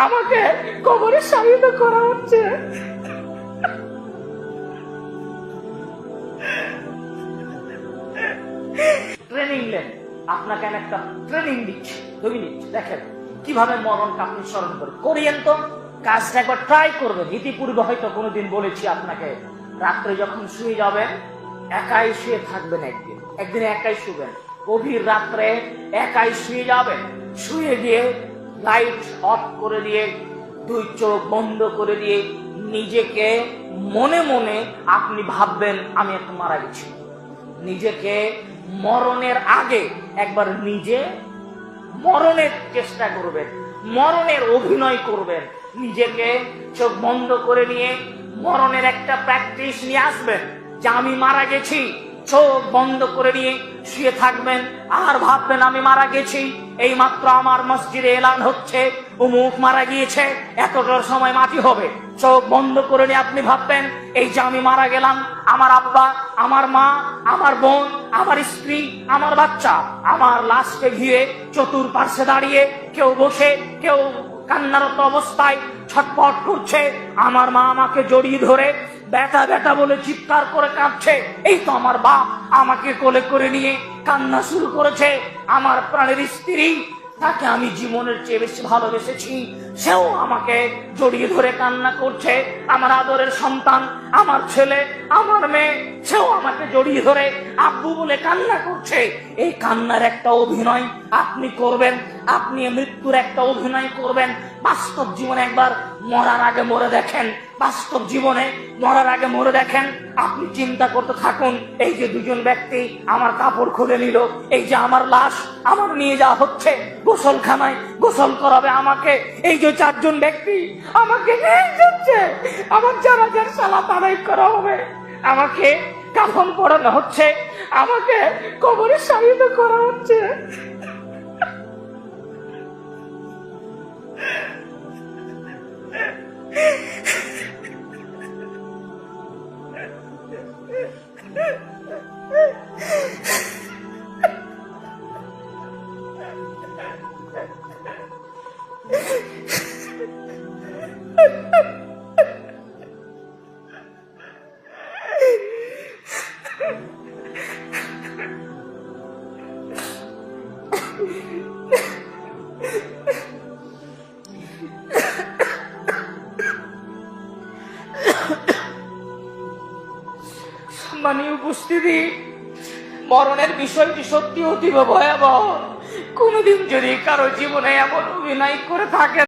আমাকে কবরে শায়িত করা হচ্ছে। ট্রেনিং নেন, আপনাকে আমি একটা ট্রেনিং দিচ্ছি, 2 মিনিট দেখেন কিভাবে মরণকে আপনি স্মরণ করিয়েন। তো কাজটা একবার ট্রাই করবেন। ইতিপূর্বে হয়তো কোনোদিন বলেছি আপনাকে, রাত্রে যখন শুয়ে যাবেন একাই শুয়ে থাকবেন, একদিন একাই শুবেন, গভীর রাত্রে একাই শুয়ে যাবেন। শুয়ে গিয়ে লাইট অফ করে দিয়ে 2 চোখ বন্ধ করে দিয়ে নিজেকে মনে মনে আপনি ভাববেন আমি এখন মারা গেছি। নিজেকে মরণের আগে একবার নিজে মরণের চেষ্টা করবেন, মরণের অভিনয় করবেন। নিজেকে চোখ বন্ধ করে নিয়ে মরণের একটা প্র্যাকটিস নিয়ে আসবেন যে আমি মারা গেছি। চোখ বন্ধ করে নিয়ে শুয়ে থাকবেন আর ভাববেন আমি মারা গেছি। এই মাত্র আমার মসজিদে এলান হচ্ছে অমুক মারা গিয়েছে, এতটার সময় মাটি হবে। চোখ বন্ধ করে নিয়ে আপনি ভাববেন এই যে আমি মারা গেলাম, আমার আব্বা, আমার মা, আমার বোন, আমার স্ত্রী, আমার বাচ্চা আমার লাশকে ঘিরে চতুর্পার্শ্বে দাঁড়িয়ে কেউ বসে কেউ কান্নারত অবস্থায় ছটপট করছে। আমার মা আমাকে জড়িয়ে ধরে ব্যথা ব্যথা বলে চিৎকার করে কাঁদছে। এই তো আমার বাপ আমাকে কোলে করে নিয়ে কান্না শুরু করেছে। আমার প্রাণের স্ত্রী, তাকে আমি জীবনের চেয়ে বেশি ভালোবেসেছি, সেও আমাকে জড়িয়ে ধরে কান্না করছে। আমার আদরের সন্তান, আমার ছেলে, আমার মেয়ে, সেও আমাকে জড়িয়ে ধরে আব্বু বলে কান্না করছে। এই কান্নার একটা অভিনয় আপনি করবেন, আপনি মৃত্যুর একটা অভিনয় করবেন। বাস্তব জীবনে একবার মরার আগে মরে দেখেন, বাস্তব জীবনে মরার আগে মরে দেখেন। আপনি চিন্তা করতে থাকুন, এই যে 2জন ব্যক্তি আমার কাপড় খুলে নিল, এই যে আমার লাশ আমার নিয়ে যাওয়া হচ্ছে গোসলখানায়, গোসল করাবে আমাকে, এই যে 4জন ব্যক্তি আমাকে নিয়ে যাচ্ছে, আমার জানাজার সালাত আদায় করা হবে, আমাকে কাফন পরানো হচ্ছে, আমাকে কবরে শায়িত করা হচ্ছে। সম্মানীয় উপস্থিতি, মরণের বিষয়টি সত্যি অতীব ভয়াবহ। কোনদিন যদি কারো জীবনে এমন অভিনয় করে থাকে